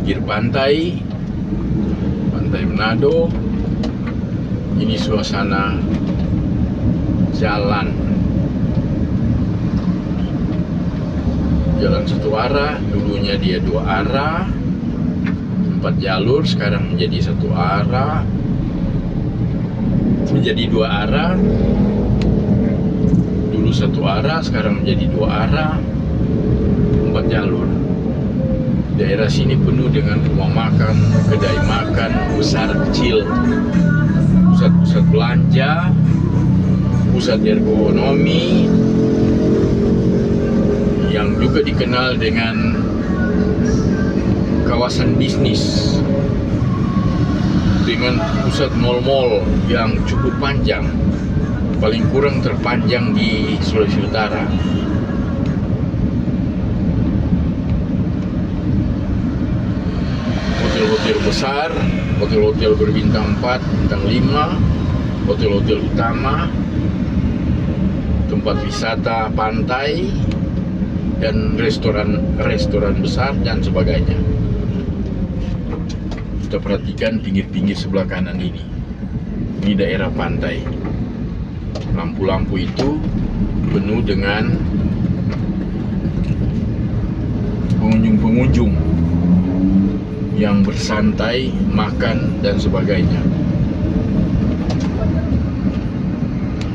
pinggir pantai Manado. Ini suasana jalan satu arah. Dulunya dia 2 arah, 4 jalur, sekarang menjadi 1 arah, menjadi 2 arah. Dulu 1 arah, sekarang menjadi 2 arah, 4 jalur. Daerah sini penuh dengan rumah makan, kedai makan besar kecil, pusat-pusat belanja, pusat ergonomi, yang juga dikenal dengan kawasan bisnis dengan pusat mal-mal yang cukup panjang, paling kurang terpanjang di Sulawesi Utara. Hotel-hotel besar, hotel-hotel berbintang 4, bintang 5, hotel-hotel utama, tempat wisata pantai, dan restoran besar dan sebagainya. Kita perhatikan pinggir-pinggir sebelah kanan ini. Ini daerah pantai. Lampu-lampu itu penuh dengan pengunjung-pengunjung yang bersantai, makan, dan sebagainya.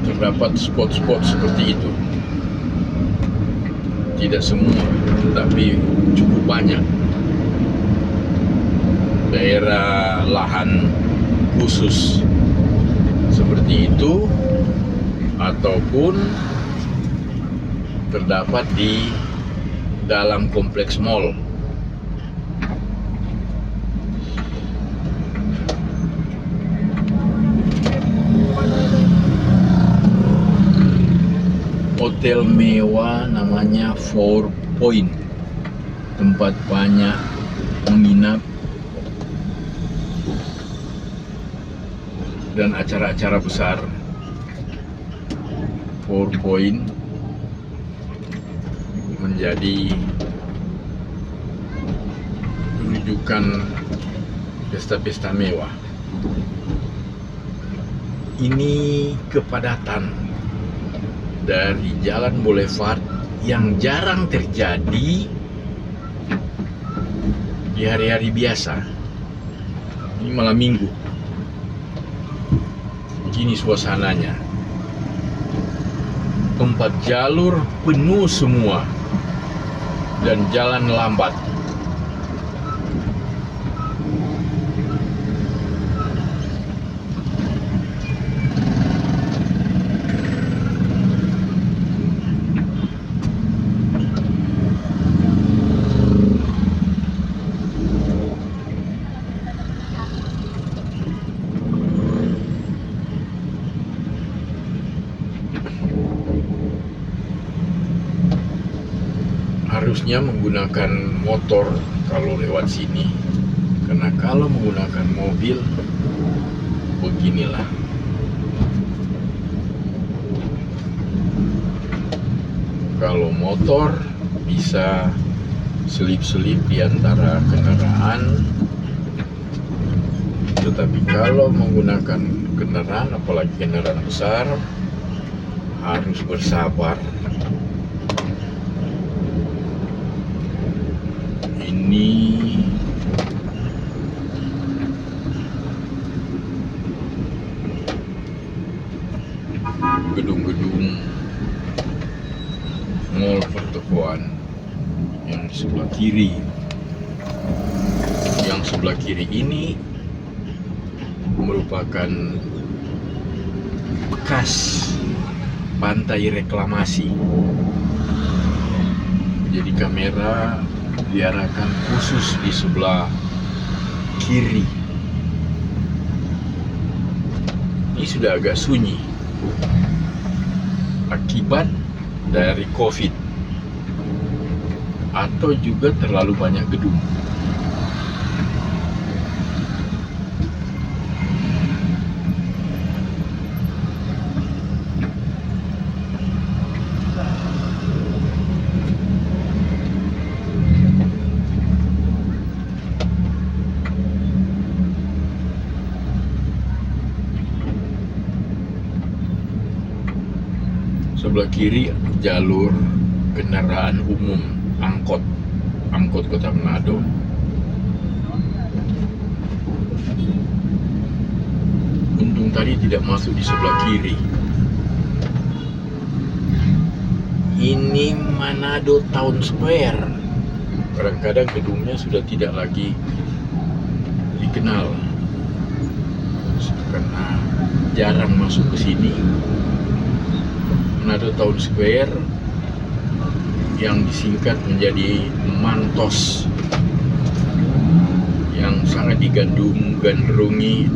Terdapat spot-spot seperti itu. Tidak semua, tetapi cukup banyak. Daerah lahan khusus seperti itu ataupun terdapat di dalam kompleks mall. Hotel mewah namanya 4 Point, tempat banyak menginap dan acara-acara besar. 4 Point menjadi rujukan pesta-pesta mewah. Ini kepadatan dari Jalan Boulevard yang jarang terjadi di hari-hari biasa. Ini malam minggu. Begini suasananya. 4 jalur penuh semua dan jalan lambat. Harusnya menggunakan motor kalau lewat sini, karena kalau menggunakan mobil beginilah. Kalau motor bisa selip-selip di antara kendaraan, tetapi kalau menggunakan kendaraan, apalagi kendaraan besar, harus bersabar. Ini gedung-gedung mall pertokoan yang di sebelah kiri. Yang sebelah kiri ini merupakan bekas pantai reklamasi. Jadi kamera diarahkan khusus di sebelah kiri. Ini sudah agak sunyi akibat dari COVID atau juga terlalu banyak gedung. sebelah kiri jalur kendaraan umum, angkot Kota Manado. Untung tadi tidak masuk di sebelah kiri. Ini Manado Town Square. Kadang-kadang gedungnya sudah tidak lagi dikenal karena jarang masuk ke sini. Manado Town Square yang disingkat menjadi Mantos, yang sangat digandrungi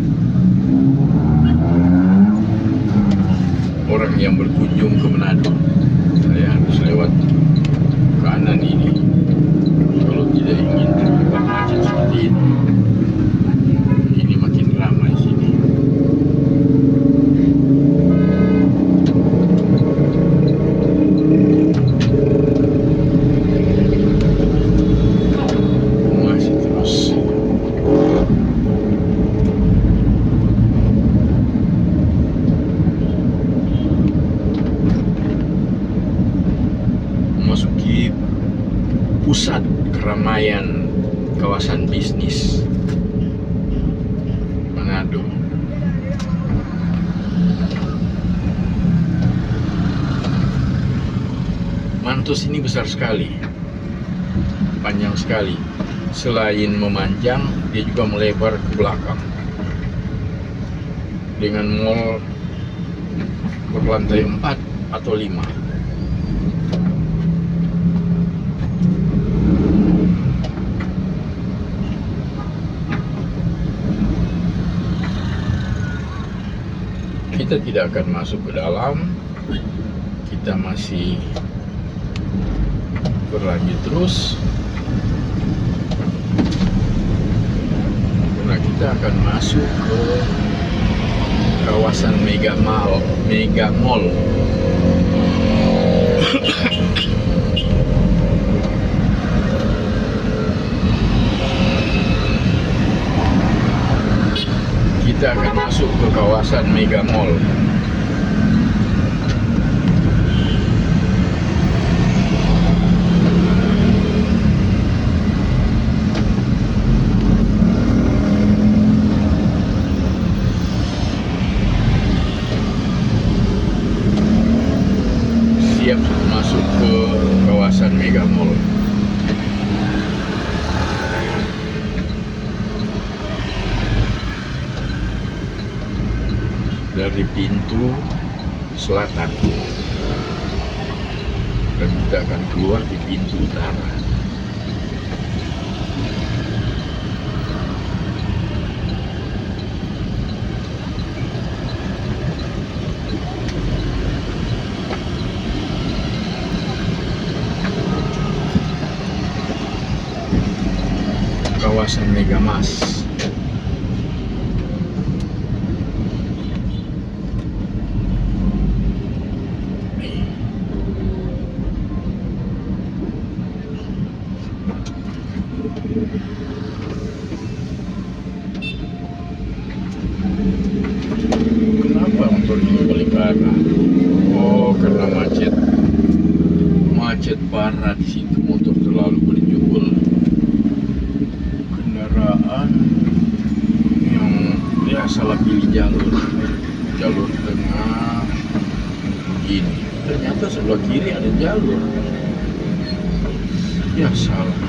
orang yang berkunjung ke Manado. Saya harus lewat kanan ini kalau tidak ingin terjebak macet seperti ini. Ini makin ramai sini. Masih terus. Memasuki pusat keramaian kawasan bisnis Manado. Mantos ini besar sekali, panjang sekali. Selain memanjang, dia juga melebar ke belakang dengan mall berlantai 4 atau 5. Kita tidak akan masuk ke dalam, kita masih berlanjut terus karena kita akan masuk ke kawasan Mega Mall. Kita akan masuk ke kawasan Mega Mall. Siap masuk ke kawasan Mega Mall. Dari pintu selatan dan kita akan keluar di pintu utara. Kawasan Megamas. Kenapa motor ini balik arah? Oh, karena macet parah di situ. Motor terlalu berjubel. Kendaraan yang salah pilih jalur tengah begini. Ternyata sebelah kiri ada jalur. Ya salah.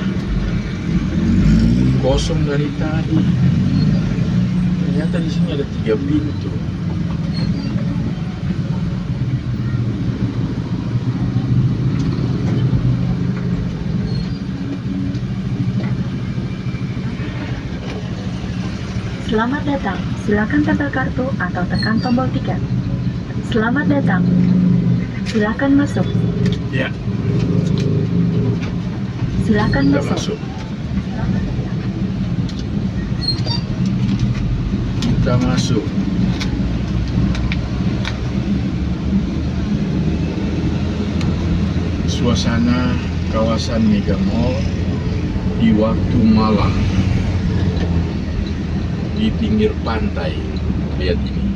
Kosong dari tadi. Ternyata di sini ada 3 pintu. Selamat datang, silakan tempel kartu atau tekan tombol tiket. Selamat datang, silakan masuk. Ya, Silakan kita masuk. masuk. Kita masuk. Suasana kawasan Mega Mall di waktu malam di pinggir pantai. Lihat ini,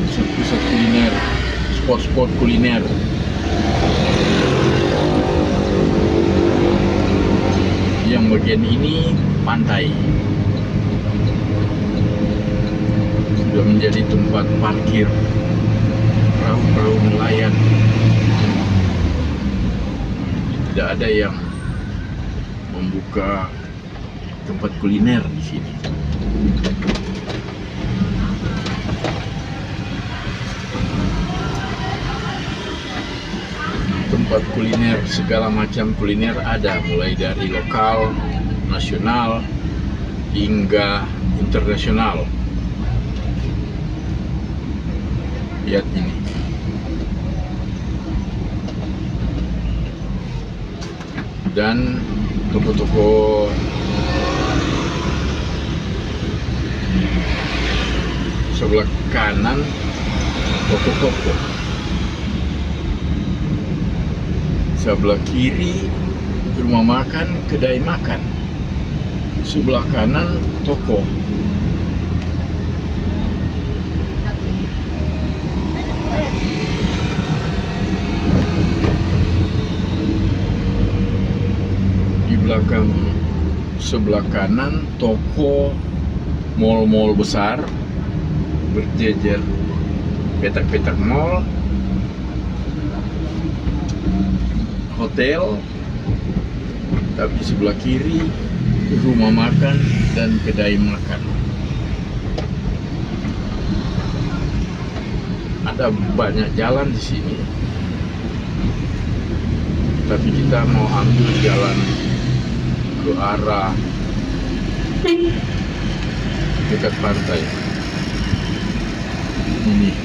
pusat-pusat kuliner spot-spot kuliner. Yang bagian ini pantai, sudah menjadi tempat parkir perahu-perahu nelayan. Tidak ada yang membuka tempat kuliner di sini. Tempat kuliner, segala macam kuliner ada, mulai dari lokal, nasional, hingga internasional. Lihat ini. Dan toko-toko sebelah kanan, toko-toko. Sebelah kiri rumah makan, kedai makan. Sebelah kanan toko. Di belakang sebelah kanan toko, mall-mall besar berjejer, petak-petak mall, hotel, tapi sebelah kiri rumah makan dan kedai makan. Ada banyak jalan di sini, tapi kita mau ambil jalan ke arah dekat pantai. Ini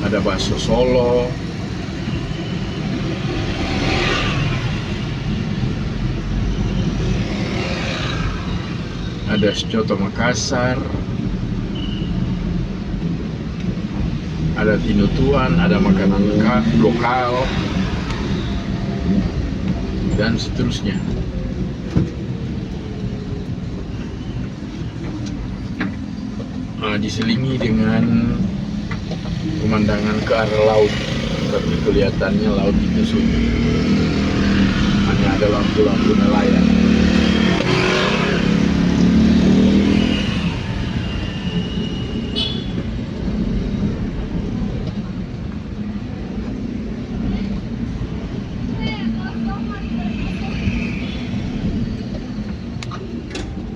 ada bakso Solo, ada Coto Makassar, ada tinutuan, ada makanan lokal, dan seterusnya. Diselingi dengan pemandangan ke arah laut, tapi kelihatannya laut itu sunyi, hanya ada lampu-lampu nelayan.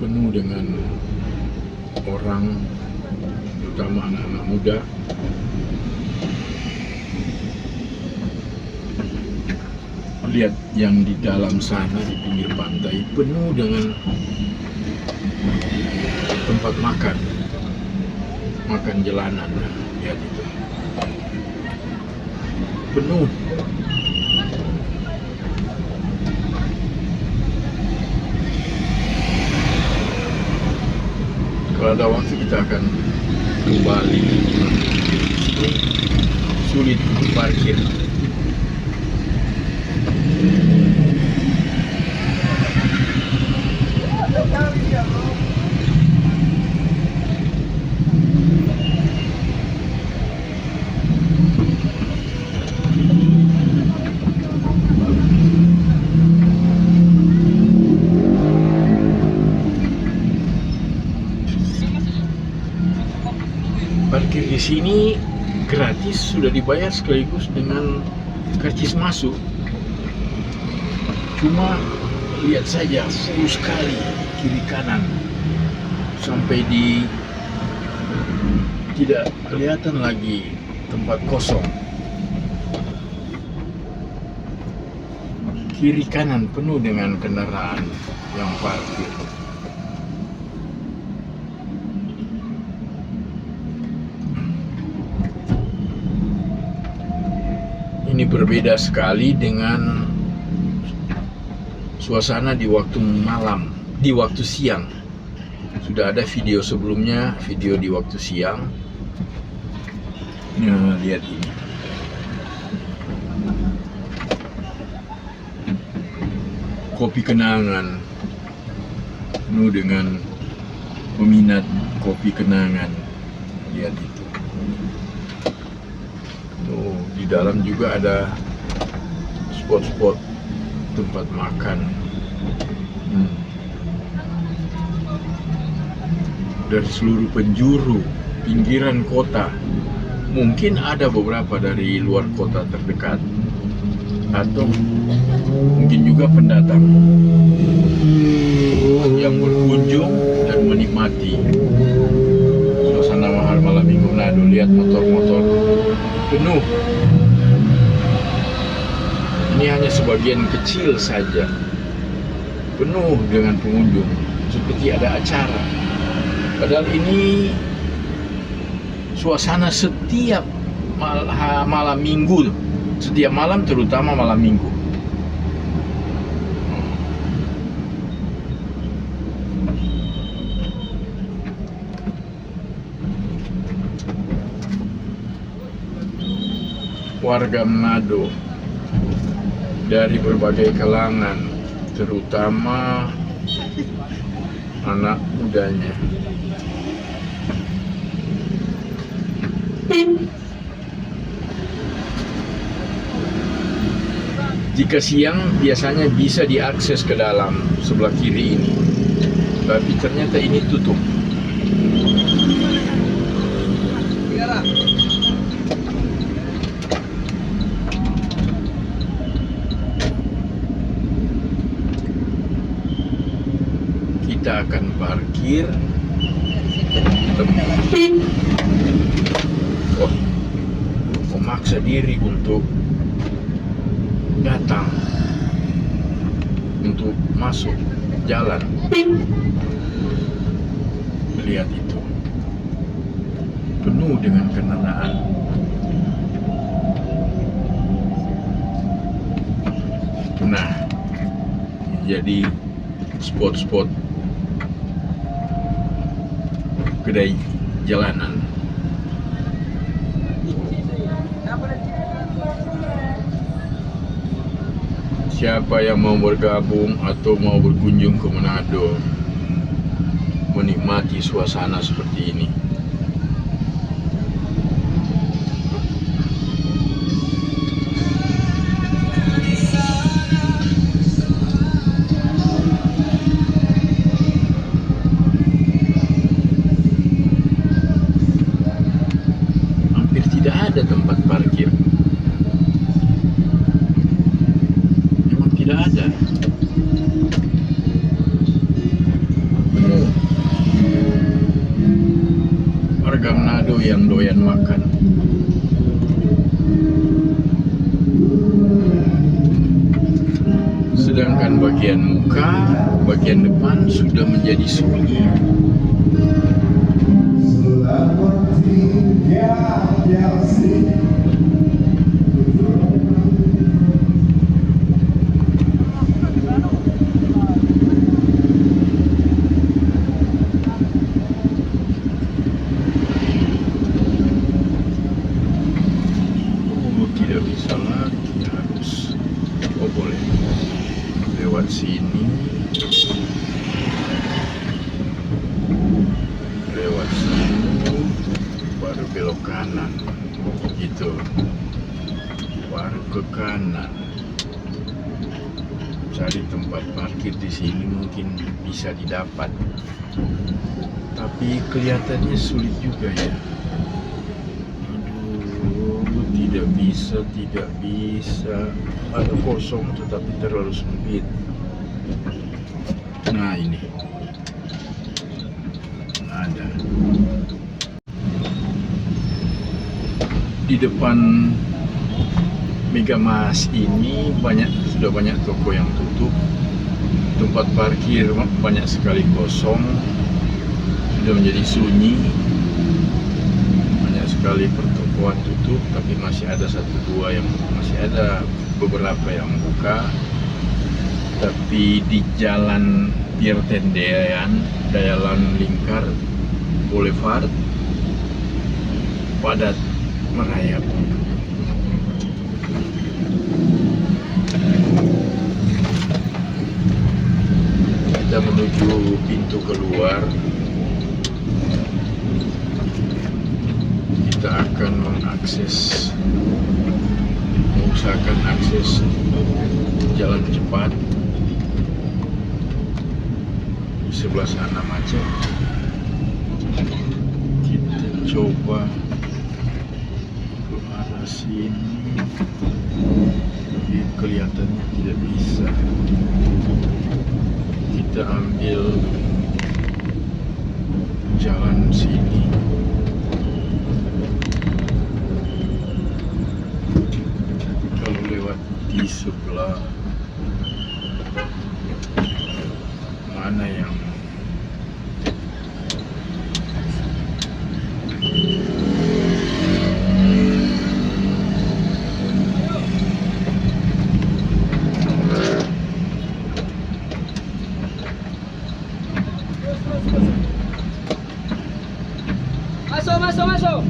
Penuh dengan orang, terutama anak-anak muda. Lihat yang di dalam sana, di pinggir pantai, penuh dengan tempat makan jalanan. Lihat itu, penuh. Kalau ada waktu kita akan kembali. Ini sulit untuk parkir. Parkir di sini gratis, sudah dibayar sekaligus dengan karcis masuk. Cuma lihat saja, full sekali kiri kanan, sampai tidak kelihatan lagi tempat kosong. Kiri kanan penuh dengan kendaraan yang parkir. Ini berbeda sekali dengan suasana di waktu malam, di waktu siang. Sudah ada video sebelumnya, video di waktu siang. Nah, lihat ini. Kopi kenangan, penuh dengan peminat kopi kenangan. Lihat itu. Di dalam juga ada spot-spot tempat makan. Dari seluruh penjuru pinggiran kota, mungkin ada beberapa dari luar kota terdekat, atau mungkin juga pendatang yang berkunjung dan menikmati suasana malam minggu Manado. Lihat motor-motor penuh. Ini hanya sebagian kecil saja, penuh dengan pengunjung, seperti ada acara. Padahal ini suasana setiap malam minggu, setiap malam, terutama malam minggu. Warga Manado dari berbagai kalangan, terutama anak mudanya. Jika siang biasanya bisa diakses ke dalam sebelah kiri ini, tapi ternyata ini tutup. Kita akan parkir. Memaksa diri untuk datang, untuk masuk jalan. Lihat itu, penuh dengan kendaraan. Nah, jadi spot-spot kedai jalanan. Siapa yang mau bergabung atau mau berkunjung ke Manado, menikmati suasana seperti ini. Hampir tidak ada tempat parkir. Tidak ada. Warga Manado yang doyan makan. Sedangkan bagian muka, bagian depan sudah menjadi sunyi. Tidak bisa lagi, harus boleh lewat sini, baru belok kanan gitu, baru ke kanan. Cari tempat parkir di sini mungkin bisa didapat, tapi kelihatannya sulit juga ya. Tidak bisa, ada kosong tetapi terlalu sempit. Nah ini ada di depan Megamas ini sudah banyak toko yang tutup, tempat parkir banyak sekali kosong, sudah menjadi sunyi. Sekali pertokoan tutup, tapi masih ada masih ada beberapa yang buka. Tapi di jalan Pier Tendean, Jalan Lingkar, Boulevard, padat merayap. Kita menuju pintu keluar. Kita akan mengakses usahakan akses jalan cepat. Di sebelah sana macet. Kita coba ke arah sini, tapi kelihatannya tidak bisa. Kita ambil jalan sini. Kalau lewat di sebelah mana yang Masuk.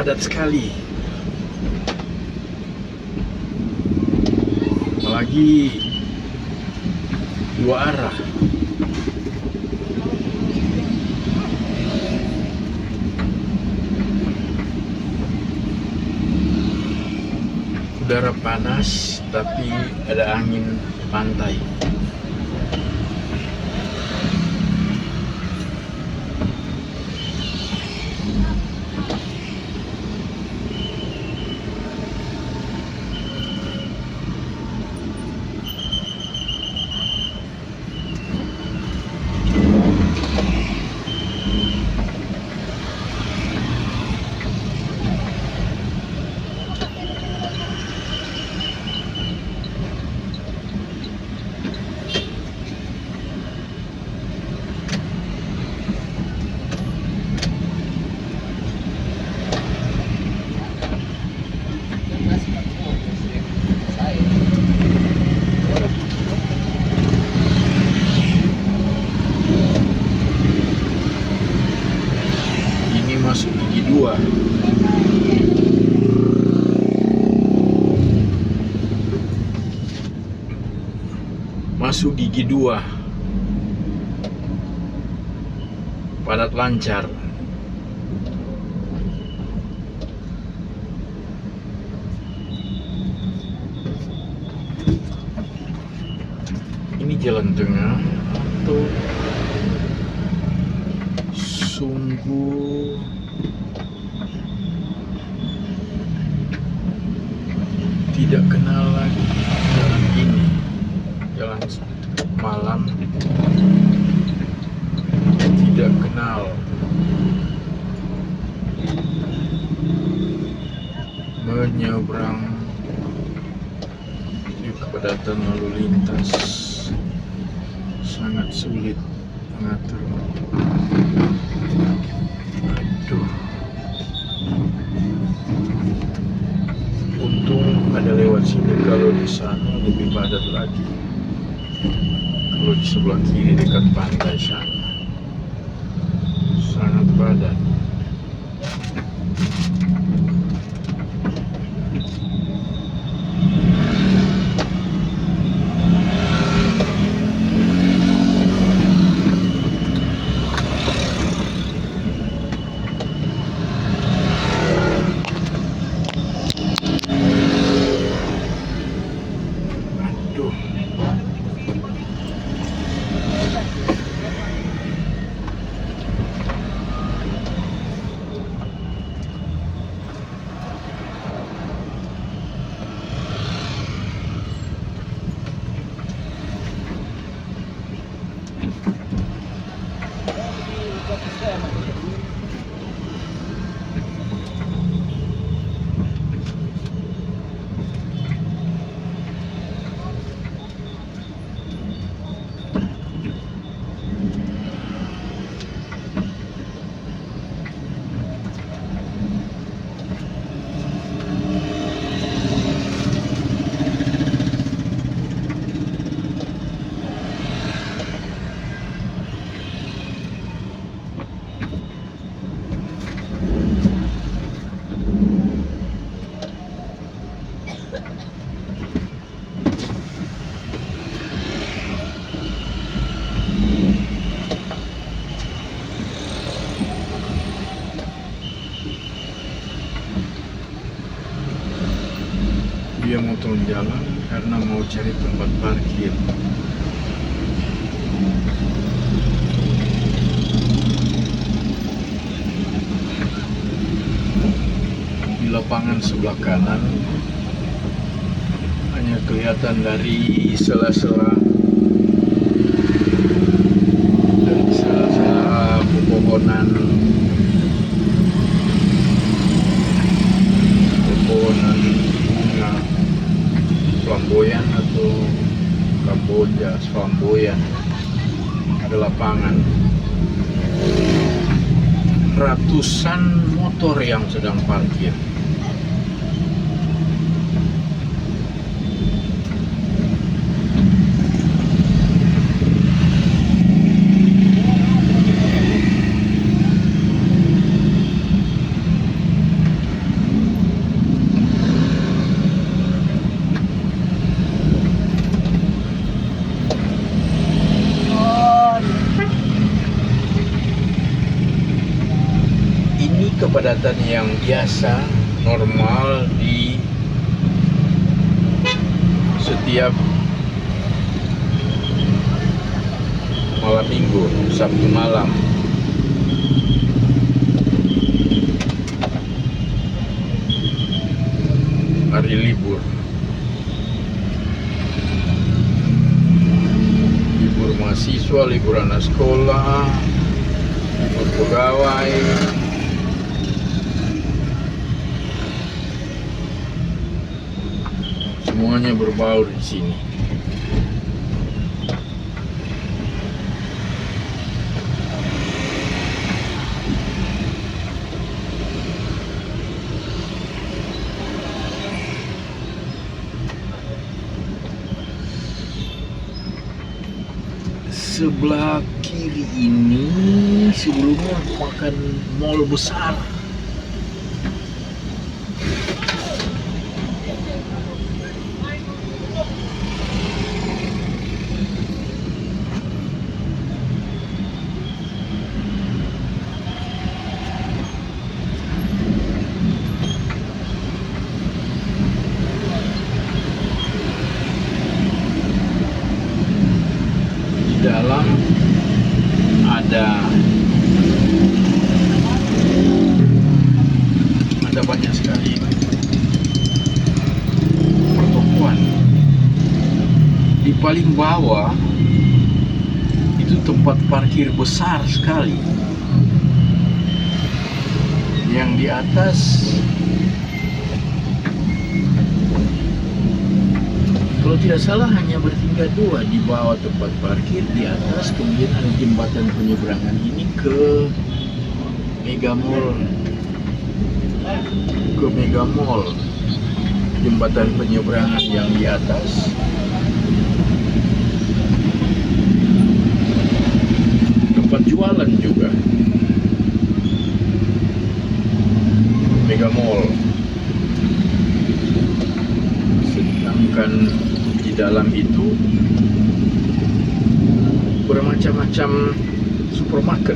padat sekali. Apalagi dua arah. Udara panas, tapi ada angin pantai. Ini masuk gigi 2. Masuk gigi 2. Padat lancar. Ini jalan tengah atau sungguh tidak kenal lagi jalan ini. Jalan malam tidak kenal. Menyeberang kepadatan lalu lintas sangat sulit mengatur. Aduh, untung ada lewat sini. Kalau di sana lebih padat lagi. Kalau di sebelah kiri dekat pantai sana sangat padat. jalan karena mau cari tempat parkir. Di lapangan sebelah kanan hanya kelihatan dari sela-sela pepohonan bunga flamboyan atau Kamboja flamboyan. Ada lapangan, ratusan motor yang sedang parkir. Ini kepadatan yang biasa, normal di setiap malam minggu, Sabtu malam. Hari libur. Libur mahasiswa, libur anak sekolah, libur pegawai. Semuanya berbaur di sini. Sebelah kiri ini sebelumnya makan mall besar. Dalam ada banyak sekali pertokoan. Di paling bawah itu tempat parkir besar sekali. Yang di atas kalau tidak salah hanya bertingkat dua, di bawah tempat parkir, di atas kemudian ada jembatan penyeberangan ini ke Mega Mall. Jembatan penyeberangan yang di atas. Tempat jualan juga. Mega Mall. Sedangkan di dalam itu bermacam-macam supermarket.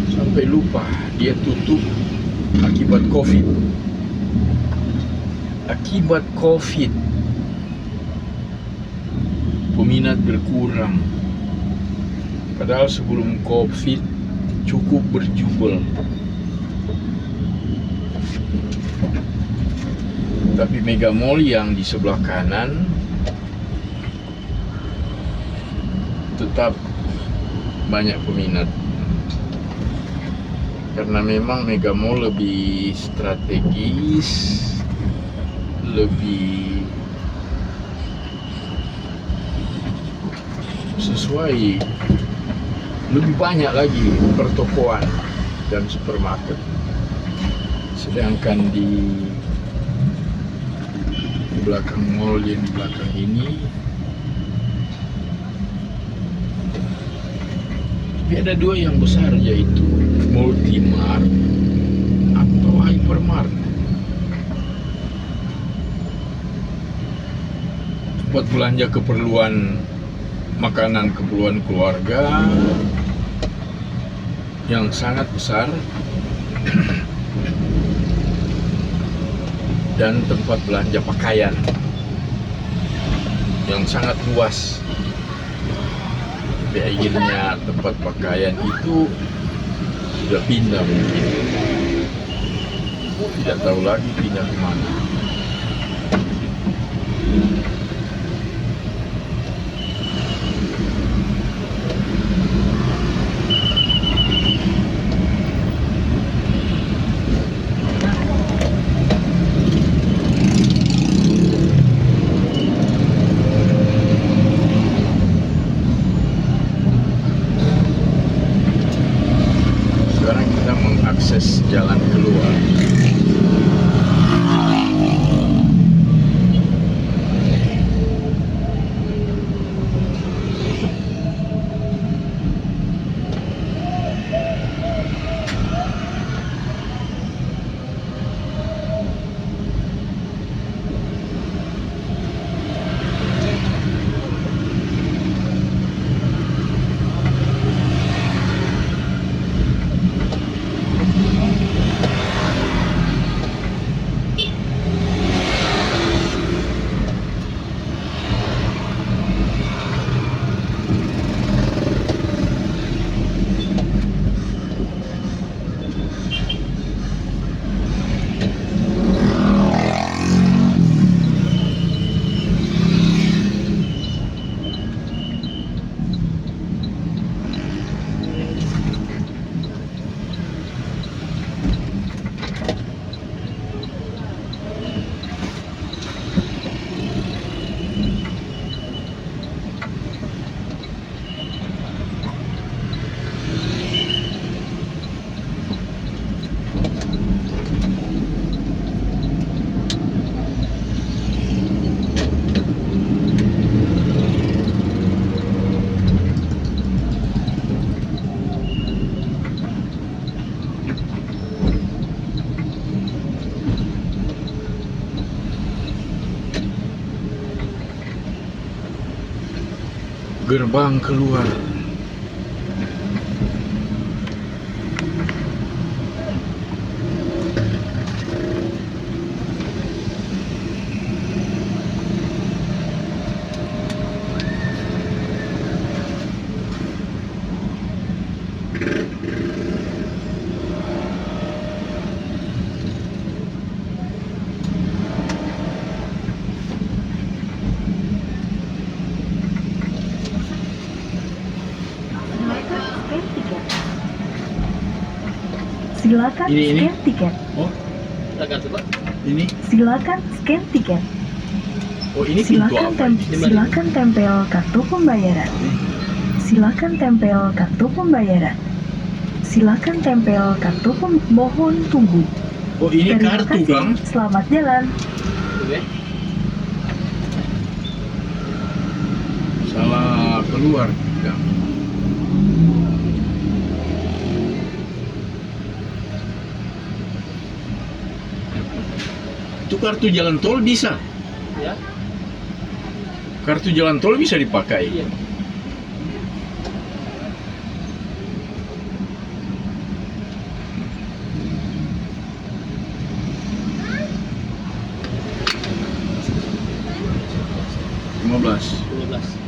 Sampai lupa dia tutup akibat COVID. Peminat berkurang. Padahal sebelum COVID cukup berjubel. Tapi Mega Mall yang di sebelah kanan tetap banyak peminat. Karena memang Mega Mall lebih strategis, lebih sesuai, lebih banyak lagi pertokoan dan supermarket. Sedangkan di belakang mall yang di belakang ini tapi ada dua yang besar, yaitu Multimart atau Hypermart. Tempat belanja keperluan makanan, keperluan keluarga yang sangat besar. dan tempat belanja pakaian yang sangat luas. Tapi akhirnya tempat pakaian itu sudah pindah mungkin. Tidak tahu lagi pindah kemana. Sekarang kita mengakses jalan keluar. Gerbang keluar. Silakan Ini. scan tiket. Oh, Silakan coba. ini. Silakan scan tiket. Oh, ini pintu apa? Silakan tempel kartu pembayaran. Silakan tempel kartu pembayaran. Silakan tempel kartu mohon tunggu. Oh, ini Terima kartu, kasih. Bang. Selamat jalan. Oke. Salah keluar. Bang. Itu kartu jalan tol bisa. Ya. Kartu jalan tol bisa dipakai. Iya. Lima 15. 12.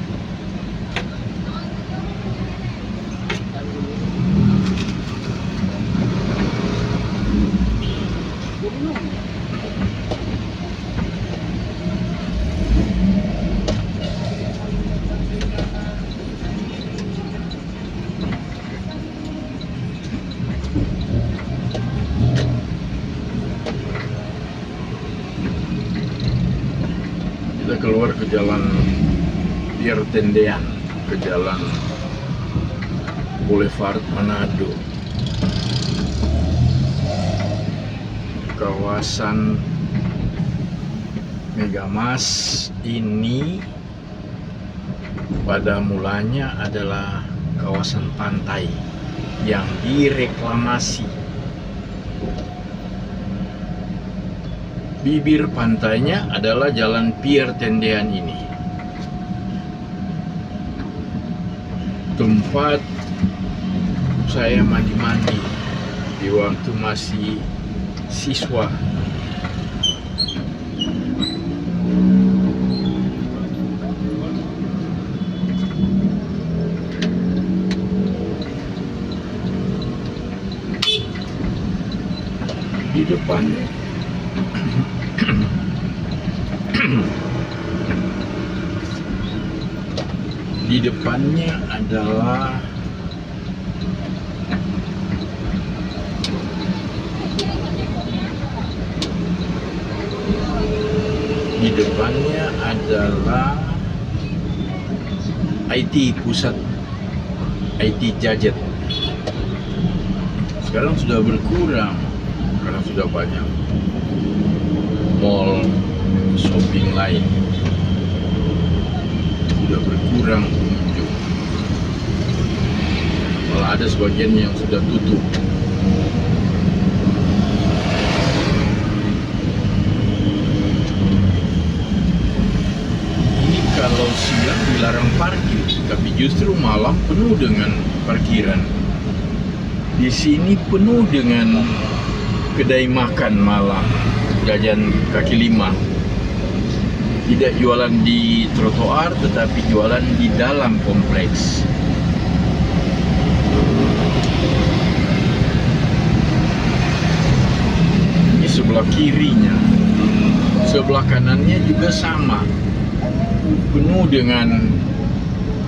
Kita keluar ke jalan Pier Tendean, ke jalan Boulevard Manado, kawasan Megamas ini pada mulanya adalah kawasan pantai yang direklamasi. Bibir pantainya adalah jalan Pier Tendean ini. Tempat saya mandi-mandi di waktu masih siswa depan. Di depannya adalah IT, pusat IT Gadget. Sekarang sudah berkurang karena sudah banyak mall shopping lain, sudah berkurang pengunjung, malah ada sebagian yang sudah tutup. Ini kalau siang dilarang parkir, tapi justru malam penuh dengan parkiran. Di sini penuh dengan kedai makan malam, jajan kaki lima. Tidak jualan di trotoar, tetapi jualan di dalam kompleks. Ini sebelah kirinya. Sebelah kanannya juga sama. Penuh dengan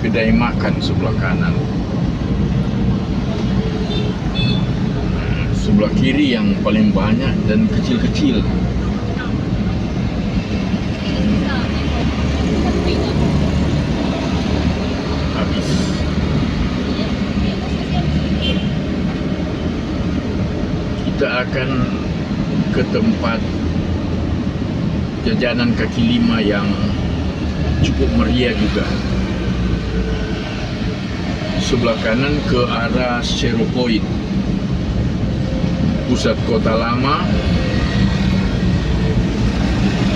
kedai makan sebelah kanan. Sebelah kiri yang paling banyak dan kecil-kecil. Habis. Kita akan ke tempat jajanan kaki lima yang cukup meriah juga. Sebelah kanan ke arah Zero Point, pusat kota lama,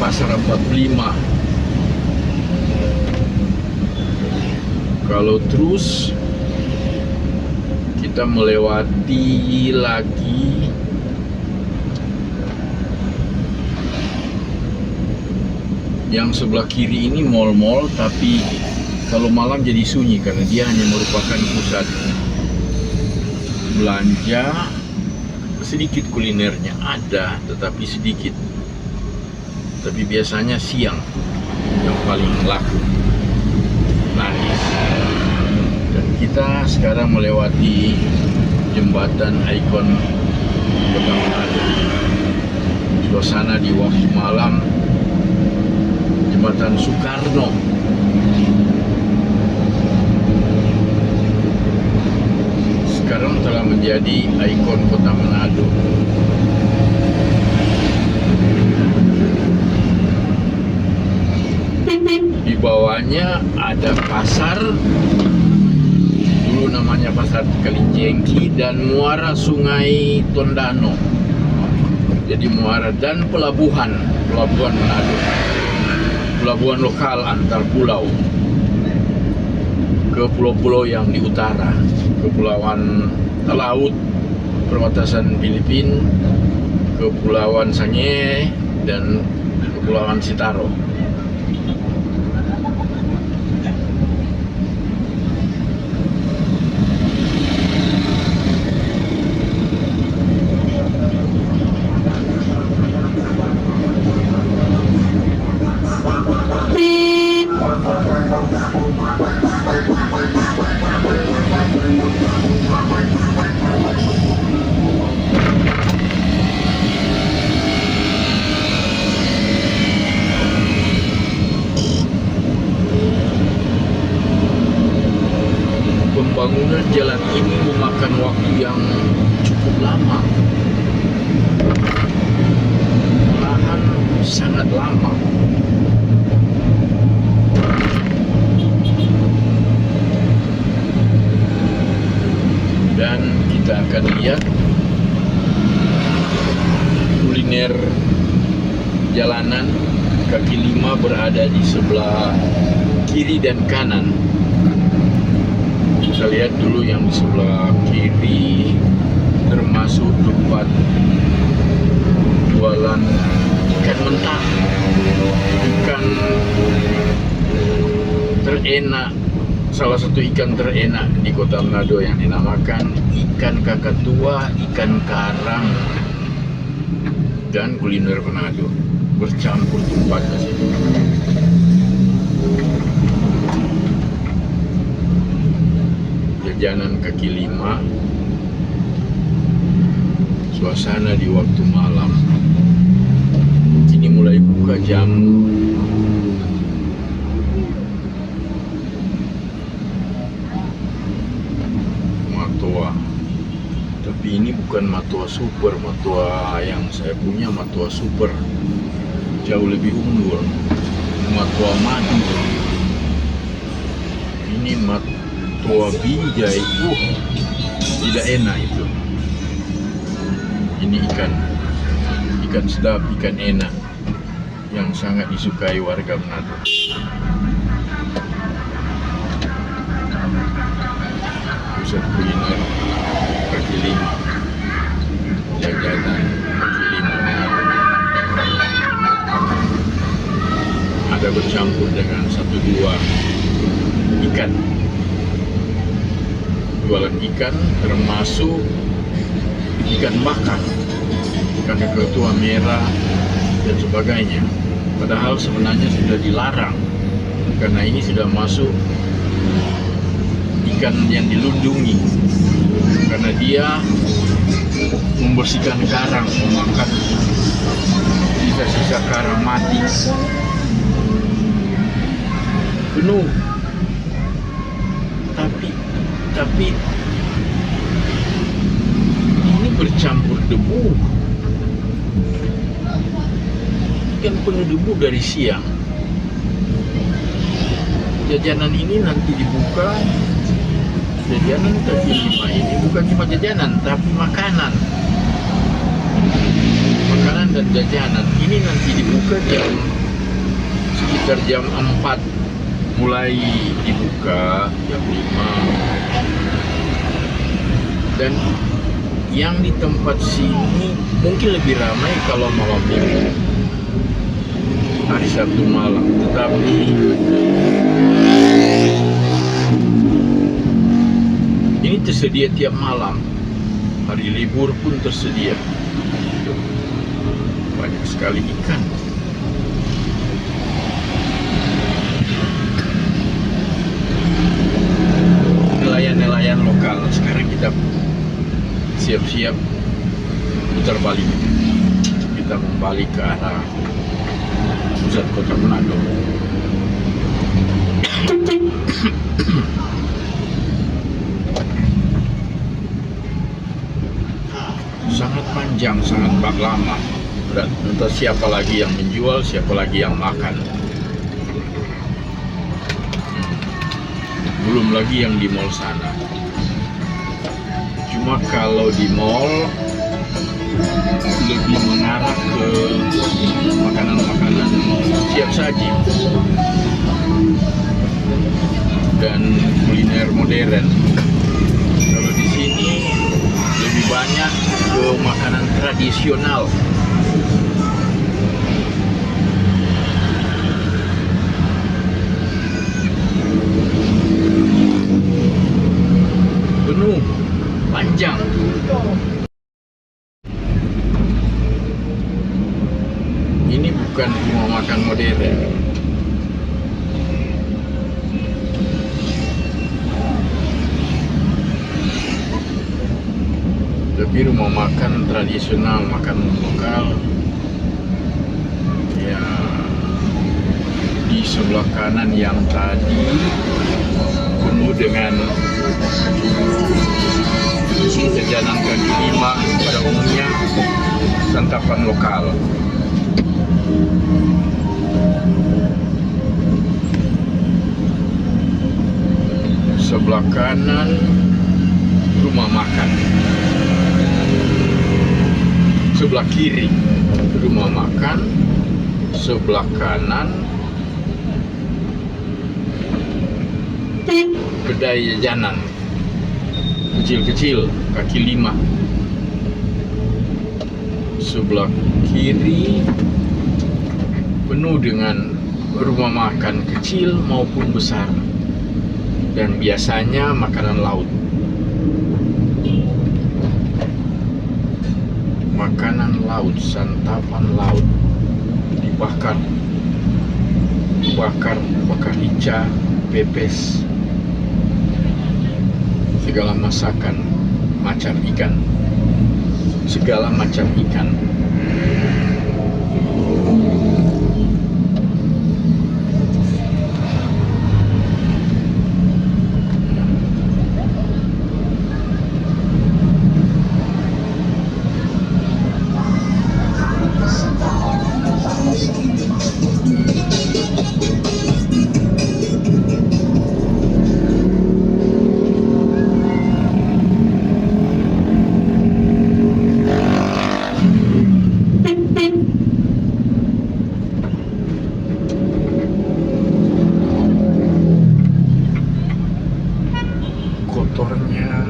pasar 45. Kalau terus kita melewati lagi yang sebelah kiri ini mall-mall, tapi kalau malam jadi sunyi karena dia hanya merupakan pusat belanja. Sedikit kulinernya ada, tetapi sedikit. Tapi biasanya siang yang paling laku, laris. Dan kita sekarang melewati jembatan ikon Kota Manado. Suasana di waktu malam, jembatan Soekarno. Sekarang telah menjadi ikon Kota Manado. Di bawahnya ada pasar, dulu namanya Pasar Kalijengki, dan muara Sungai Tondano. Jadi muara dan pelabuhan Manado, pelabuhan lokal antar pulau ke pulau-pulau yang di utara, Kepulauan Laut perbatasan Filipina, Kepulauan Sangihe, dan Kepulauan Sitaro. Pembangunan jalan ini memakan waktu yang cukup lama, malahan sangat lama. Dan kita akan lihat kuliner jalanan kaki lima berada di sebelah kiri dan kanan. Kita lihat dulu yang di sebelah kiri, termasuk tempat jualan ikan mentah, ikan terenak, salah satu ikan terenak di Kota Manado yang dinamakan ikan kakatua, ikan karang. dan kuliner Manado bercampur tumpah di sini. Jajanan kaki lima, suasana di waktu malam. Ini mulai buka jam Matua. Tapi ini bukan Matua Super, Matua yang saya punya Matua Super jauh lebih unggul. Matua Madu. Ini Matua Binjai. Tidak enak itu. Ini ikan sedap, ikan enak yang sangat disukai warga Manado. Pusat kuliner kaki lima, jajanan kaki lima. Ada bercampur dengan 1-2 ikan. Jualan ikan termasuk ikan bakar, ikan ketua merah dan sebagainya. Padahal sebenarnya sudah dilarang karena ini sudah masuk ikan yang dilindungi karena dia membersihkan karang, memakan sisa-sisa karang mati penuh. Tapi ini bercampur debu, kan penuh debu dari siang. Jajanan ini nanti dibuka. Jajanan kaki lima ini bukan cuma jajanan, tapi makanan dan jajanan. Ini nanti dibuka sekitar jam 4, mulai dibuka jam 5. Dan yang di tempat sini mungkin lebih ramai kalau malam minggu, hari Sabtu malam, tetapi ini tersedia tiap malam. Hari libur pun tersedia. Banyak sekali ikan. Nelayan-nelayan lokal. Sekarang kita siap-siap putar balik. Kita kembali ke arah pusat kota Manado. Sangat panjang, sangat lama. Dan entah siapa lagi yang menjual, siapa lagi yang makan. Belum lagi yang di mall sana. Cuma kalau di mall lebih mengarah ke makanan-makanan siap saji dan kuliner modern. Kalau di sini lebih banyak ke makanan tradisional. Penuh, panjang. Ini bukan rumah makan modern. Tapi rumah makan tradisional, makan lokal. Ya, di sebelah kanan yang tadi penuh dengan jajanan kaki lima, pada umumnya santapan lokal. Sebelah kanan rumah makan, sebelah kiri rumah makan, sebelah kanan kedai jajanan kecil-kecil kaki lima. Sebelah kiri penuh dengan rumah makan kecil maupun besar, dan biasanya makanan laut. makanan laut, santapan laut, dibakar, bakar rica, pepes, segala masakan macam ikan, segala macam ikan. Kotornya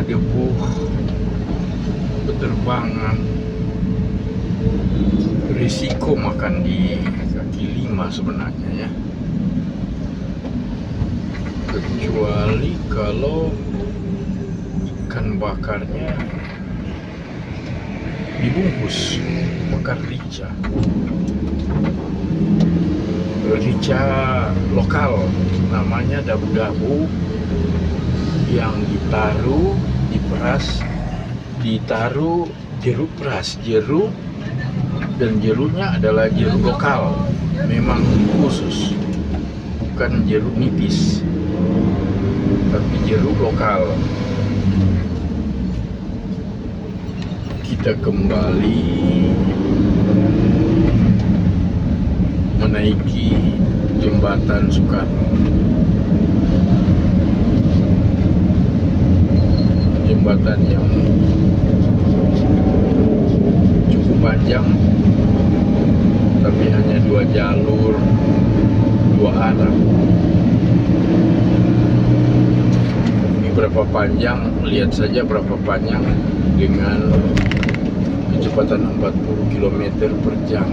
debu berterbangan, risiko makan di kaki lima sebenarnya ya, kecuali kalau ikan bakarnya dibungkus bakar rica lokal, namanya dabu-dabu, yang ditaruh jeruk peras, dan jeruknya adalah jeruk lokal, memang khusus, bukan jeruk nipis, tapi jeruk lokal. Kita kembali menaiki jembatan Soekarno. Jembatan yang cukup panjang, tapi hanya 2 jalur, 2 arah. Ini berapa panjang, lihat saja berapa panjang dengan kecepatan 40 km per jam.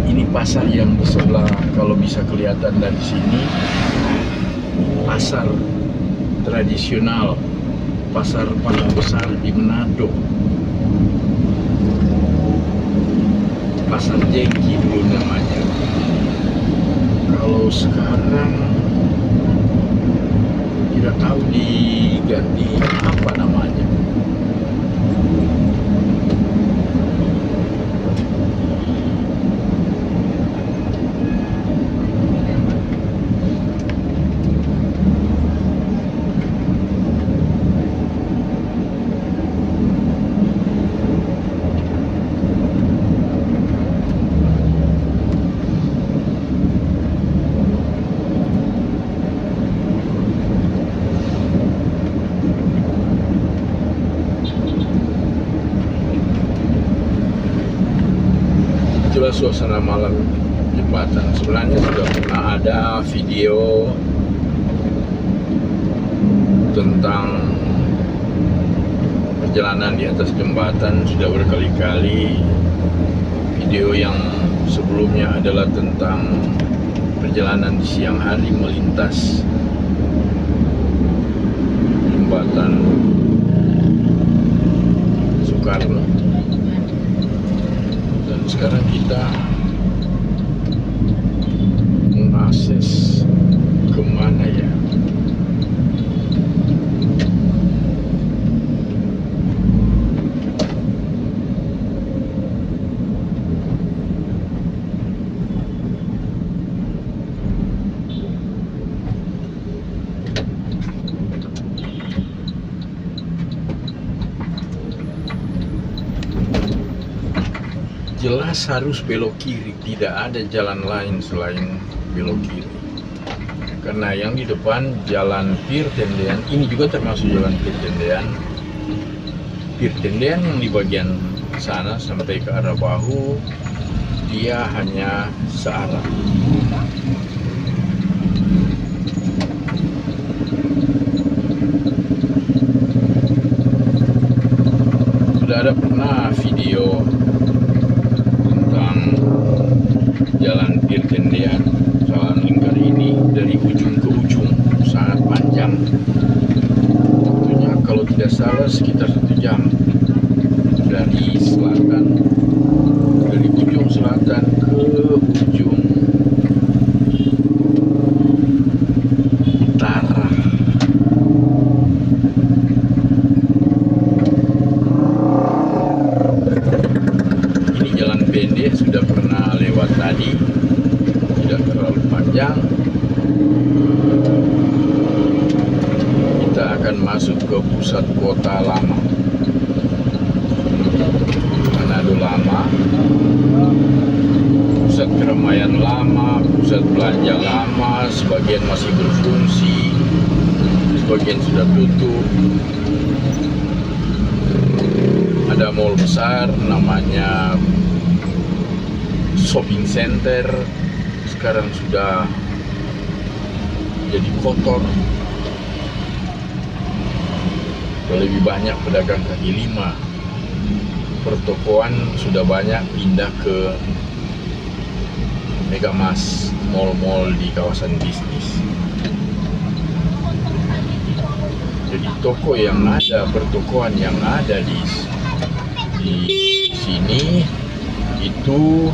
Ini pasar yang di sebelah, kalau bisa kelihatan dari sini, pasar tradisional, pasar paling besar di Manado, pasar Jengki dulu namanya. Kalau sekarang tidak tahu diganti apa namanya. Itulah suasana malam jembatan. Sebenarnya sudah pernah ada video tentang perjalanan di atas jembatan, sudah berkali-kali. Video yang sebelumnya adalah tentang perjalanan di siang hari melintas jembatan Soekarno. Dan sekarang kita mengakses kemana ya? Jelas harus belok kiri, tidak ada jalan lain selain belok kiri. Karena yang di depan jalan Pir Tendean, ini juga termasuk jalan Pir Tendean. Pir Tendean yang di bagian sana sampai ke arah bahu, dia hanya searah. Sudah ada pernah video jalan Pir Tendean, jalan lingkar ini dari ujung ke ujung sangat panjang. Waktunya kalau tidak salah sekitar 1 jam. dari selatan, dari ujung selatan ke ujung utara. Ini jalan pendek, sudah pernah lewat tadi, tidak terlalu panjang. Kita akan masuk ke pusat kota lama, Manado lama, pusat keramaian lama, pusat belanja lama. Sebagian masih berfungsi, sebagian sudah tutup. Ada mall besar namanya shopping center, sekarang sudah jadi kotor. Lebih banyak pedagang kaki lima. Pertokoan sudah banyak pindah ke Megamas, mall-mall di kawasan bisnis. Jadi toko yang ada, pertokoan yang ada di sini itu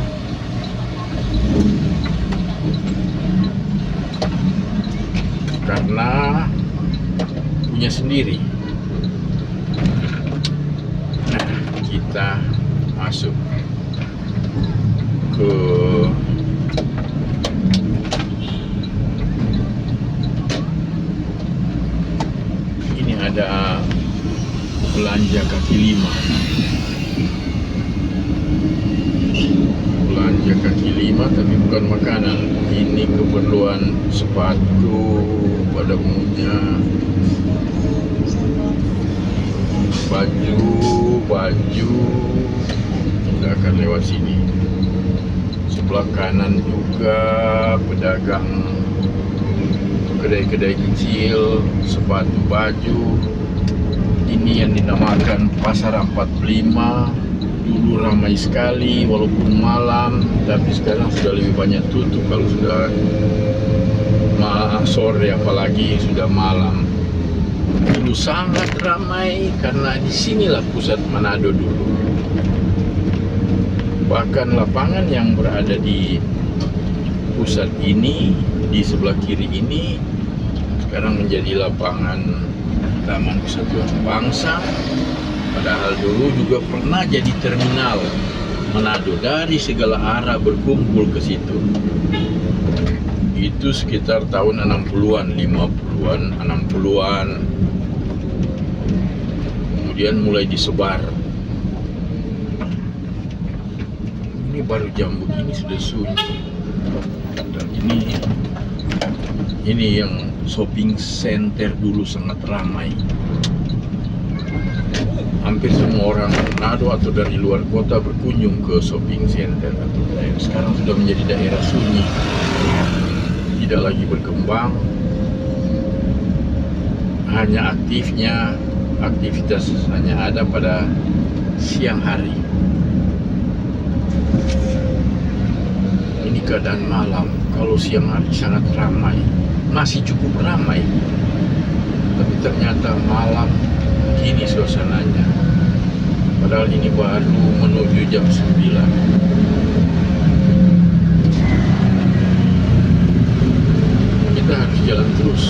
karena punya sendiri. Nah, kita masuk ke ini, ada belanja kaki lima. Belanja kaki lima tapi bukan makanan. Ini keperluan sepatu pada umumnya, baju. Kita akan lewat sini. Sebelah kanan juga pedagang, kedai-kedai kecil, sepatu, baju. Ini yang dinamakan Pasar 45. Dulu ramai sekali walaupun malam, tapi sekarang sudah lebih banyak tutup kalau sudah sore, apalagi sudah malam. Dulu sangat ramai karena disinilah pusat Manado dulu. Bahkan lapangan yang berada di pusat ini, di sebelah kiri ini, sekarang menjadi lapangan Taman Kesatuan Bangsa. Padahal dulu juga pernah jadi terminal Manado, dari segala arah berkumpul ke situ. Itu sekitar tahun 60-an, 50-an, 60-an. Kemudian mulai disebar. Ini baru jam begini sudah sunyi. Dan ini yang shopping center dulu sangat ramai. Hampir semua orang Manado atau dari luar kota berkunjung ke shopping center atau daerah. Sekarang sudah menjadi daerah sunyi, tidak lagi berkembang. Hanya aktivitas hanya ada pada siang hari. Ini keadaan malam. Kalau siang hari sangat ramai, masih cukup ramai. Tapi ternyata malam gini suasananya. Padahal ini baru menuju jam 9. Kita harus jalan terus,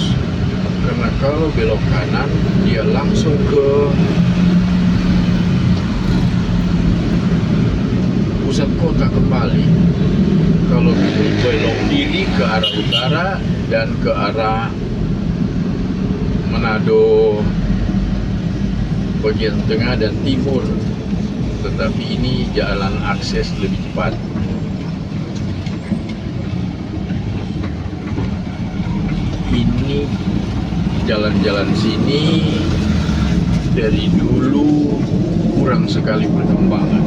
karena kalau belok kanan dia langsung ke pusat kota kembali. Kalau belok kiri ke arah utara dan ke arah Manado bagian tengah dan timur, tetapi ini jalan akses lebih cepat. Ini jalan-jalan sini dari dulu kurang sekali perkembangan.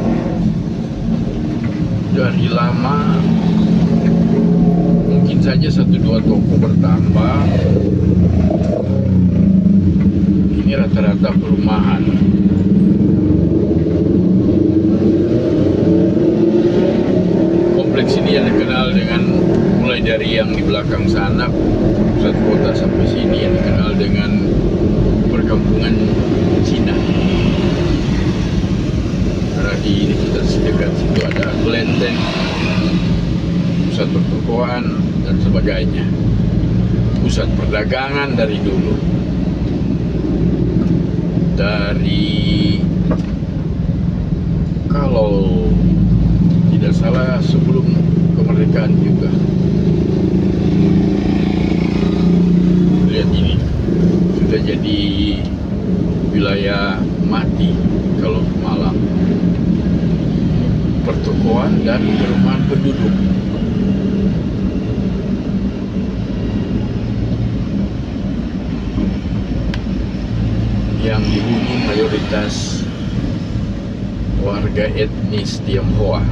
Dari lama mungkin saja 1-2 toko bertambah. Ini rata-rata perumahan. Kompleks ini yang dikenal dengan, mulai dari yang di belakang sana pusat kota sampai sini, yang dikenal dengan perkampungan Cina. di dekat situ ada kelenteng, pusat pertokoan dan sebagainya, pusat perdagangan dari dulu. Dari kalau tidak salah sebelum kemerdekaan juga. Lihat ini sudah jadi wilayah mati kalau malam, pertokoan dan perumahan penduduk. Yang dihuni mayoritas warga etnis Tionghoa.